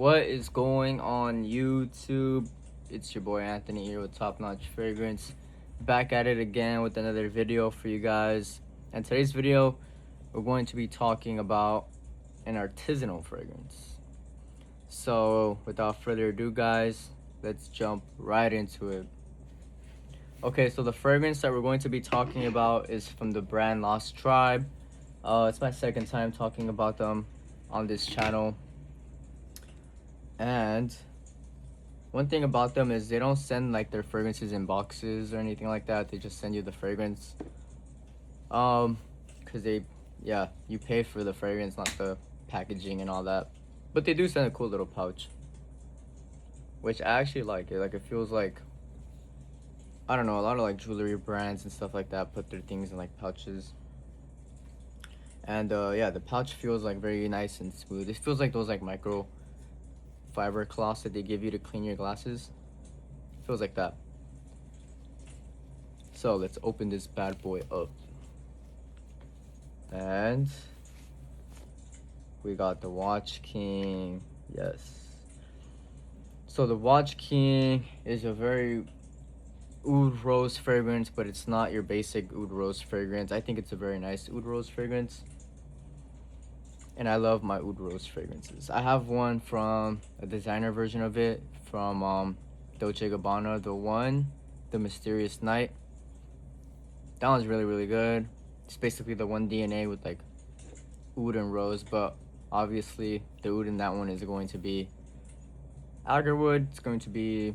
What is going on YouTube? It's your boy Anthony here with Top Notch Fragrance. Back at it again with another video for you guys. And today's video, we're going to be talking about an artisanal fragrance. So without further ado guys, let's jump right into it. Okay, so the fragrance that we're going to be talking about is from the brand Lost Tribe. It's my second time talking about them on this channel. And one thing about them is they don't send like their fragrances in boxes or anything like that. They just send you the fragrance. Cause you pay for the fragrance, not the packaging and all that. But they do send a cool little pouch, which I actually like it. Like it feels like, I don't know, a lot of like jewelry brands and stuff like that put their things in like pouches. And yeah, the pouch feels like very nice and smooth. It feels like those like micro fiber cloths that they give you to clean your glasses. Feels like that. So let's open this bad boy up. And we got the Watch King. Yes. So the Watch King is a very oud rose fragrance, but it's not your basic oud rose fragrance. I think it's a very nice oud rose fragrance. And I love my oud rose fragrances. I have one from a designer version of it from Dolce & Gabbana, the Mysterious Night. That one's really good. It's basically the one DNA with like oud and rose, but obviously the oud in that one is going to be agarwood. It's going to be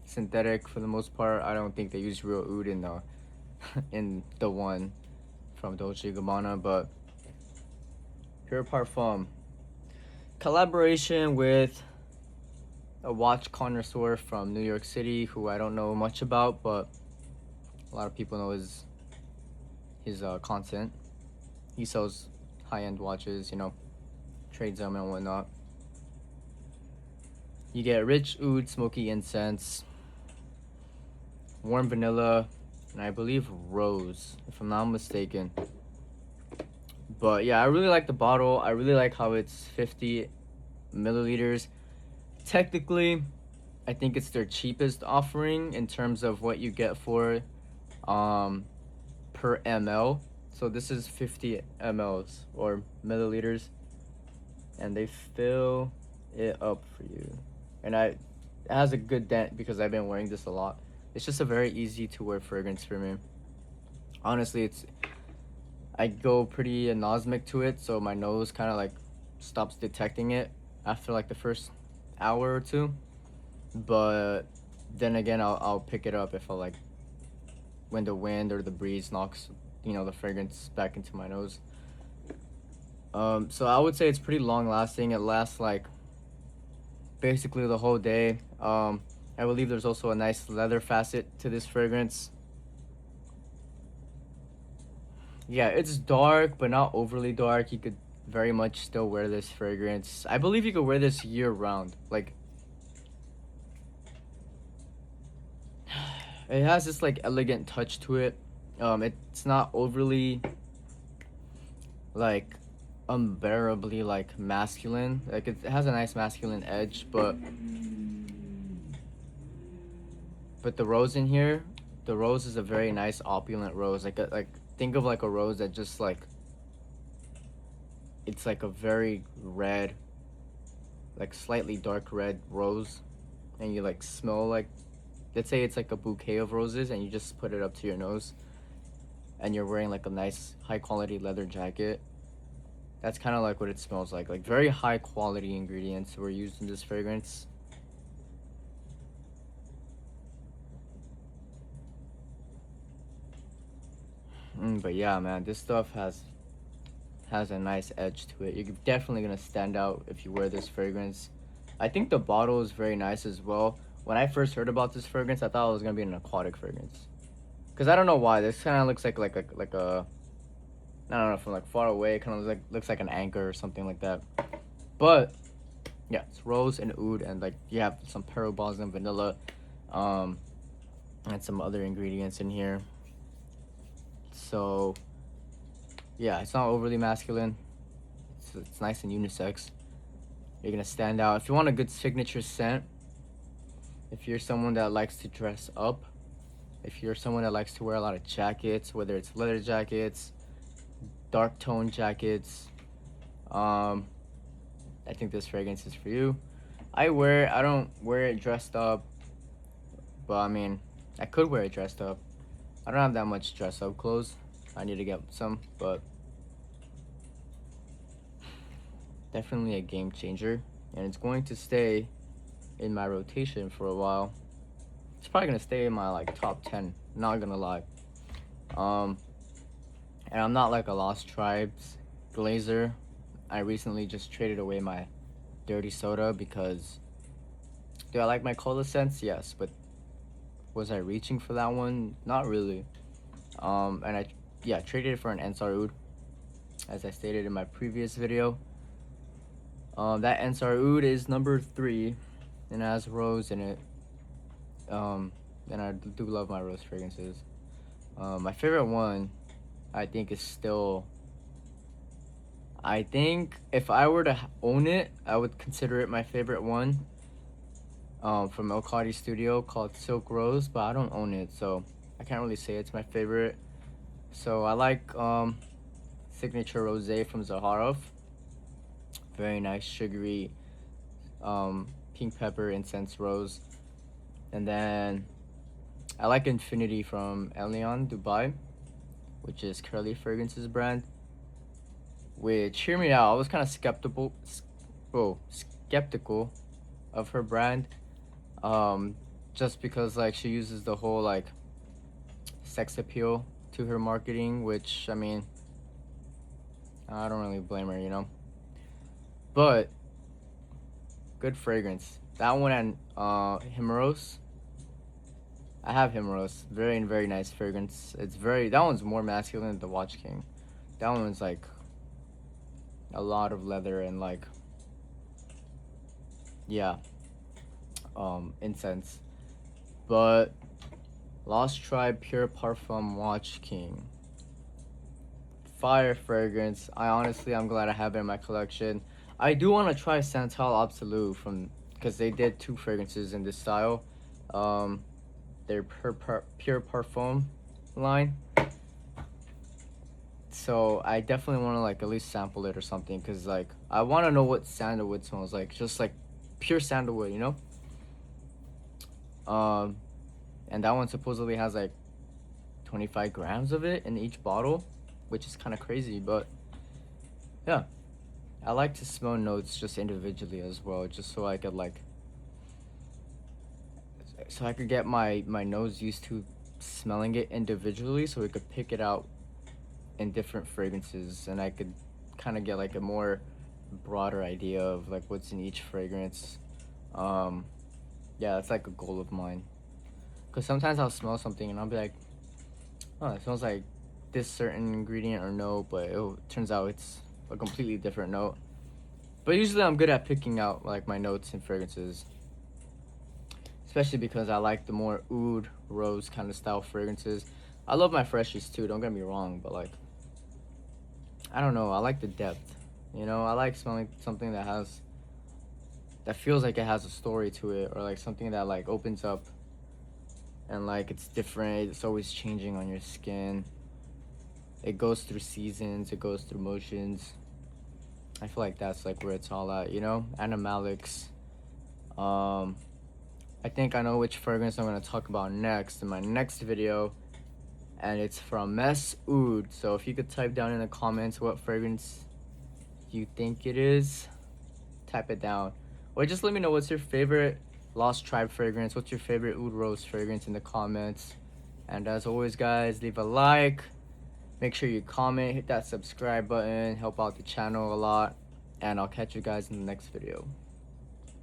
synthetic for the most part. I don't think they use real oud in the in the one from Dolce & Gabbana, but Pure Parfum collaboration with a watch connoisseur from New York City who I don't know much about, but a lot of people know his content. He sells high-end watches, you know, trades them and whatnot. You get rich oud, smoky incense, warm vanilla, and I believe rose, if I'm not mistaken. But yeah, I really like the bottle. I really like how it's 50 milliliters. Technically, I think it's their cheapest offering in terms of what you get for per ml. So this is 50 mLs or milliliters, and they fill it up for you. And it has a good dent because I've been wearing this a lot. It's just a very easy to wear fragrance for me. Honestly, I go pretty anosmic to it, so my nose kind of like stops detecting it after like the first hour or two. But then again, I'll pick it up if I like when the wind or the breeze knocks, you know, the fragrance back into my nose. So I would say it's pretty long lasting. It lasts like basically the whole day. I believe there's also a nice leather facet to this fragrance. Yeah, it's dark, but not overly dark. You could very much still wear this fragrance. I believe you could wear this year round. Like, it has this like elegant touch to it. It's not overly like unbearably like masculine. Like it has a nice masculine edge, but the rose in here, the rose is a very nice opulent rose. Like think of like a rose that just like it's like a very red, like slightly dark red rose, and you like smell like, let's say it's like a bouquet of roses and you just put it up to your nose and you're wearing like a nice high quality leather jacket. That's kind of like what it smells like very high quality ingredients were used in this fragrance. But yeah, man, this stuff has a nice edge to it. You're definitely gonna stand out if you wear this fragrance. I think the bottle is very nice as well. When I first heard about this fragrance, I thought it was gonna be an aquatic fragrance, because I don't know why. This kind of looks like a I don't know, from like far away, it kind of looks like an anchor or something like that. But yeah, it's rose and oud, and like you have some perobalsam, vanilla, and some other ingredients in here. So yeah, it's not overly masculine. It's nice and unisex. You're gonna stand out. If you want a good signature scent, if you're someone that likes to dress up, if you're someone that likes to wear a lot of jackets, whether it's leather jackets, dark tone jackets, I think this fragrance is for you. I don't wear it dressed up, but I mean, I could wear it dressed up. I don't have that much dress up clothes. I need to get some, but definitely a game changer, and it's going to stay in my rotation for a while. It's probably gonna stay in my like top 10, not gonna lie. And I'm not like a Lost Tribes glazer. I recently just traded away my dirty soda because, do I like my cola scents? Yes, but was I reaching for that one? Not really. And I, yeah, traded it for an Ensar Oud, as I stated in my previous video. That Ensar Oud is number 3 and it has rose in it. And I do love my rose fragrances. My favorite one, I think, is still, I think if I were to own it, I would consider it my favorite one. From El Cardi Studio, called Silk Rose, but I don't own it, so I can't really say it's my favorite. So I like Signature Rosé from Zaharoff. Very nice, sugary, pink pepper, incense rose. And then I like Infinity from Elion Dubai, which is Curly Fragrances brand. Which, hear me out, I was kind of skeptical of her brand, just because like she uses the whole like sex appeal to her marketing, which, I mean, I don't really blame her, you know. But good fragrance. That one and Himeros. I have Himeros. Very nice fragrance. It's very, that one's more masculine than the Watch King. That one's like a lot of leather and like, yeah, incense. But Lost Tribe Pure Parfum Watch King, fire fragrance. I'm glad I have it in my collection. I do want to try Santal Absolute from, because they did 2 fragrances in this style. Their Pure Parfum line. So I definitely want to like at least sample it or something, because like I want to know what sandalwood smells like, just like pure sandalwood, you know. And that one supposedly has like 25 grams of it in each bottle, which is kind of crazy, but yeah. I like to smell notes just individually as well, just so I could like, so I could get my nose used to smelling it individually, so we could pick it out in different fragrances, and I could kind of get like a more broader idea of like what's in each fragrance. Yeah, that's like a goal of mine, because sometimes I'll smell something and I'll be like, oh, it smells like this certain ingredient or note, but it turns out it's a completely different note. But usually I'm good at picking out like my notes in fragrances, especially because I like the more oud, rose kind of style fragrances. I love my freshies too, don't get me wrong, but like, I don't know, I like the depth, you know. I like smelling something that feels like it has a story to it, or like something that like opens up and like it's different, it's always changing on your skin. It goes through seasons, it goes through motions. I feel like that's like where it's all at, you know. Animalics. I think I know which fragrance I'm gonna talk about next in my next video, and it's from Mess Oud. So if you could type down in the comments what fragrance you think it is, type it down, or just let me know what's your favorite Lost Tribe fragrance, what's your favorite Oud Rose fragrance in the comments. And as always, guys, leave a like, make sure you comment, hit that subscribe button, help out the channel a lot, and I'll catch you guys in the next video.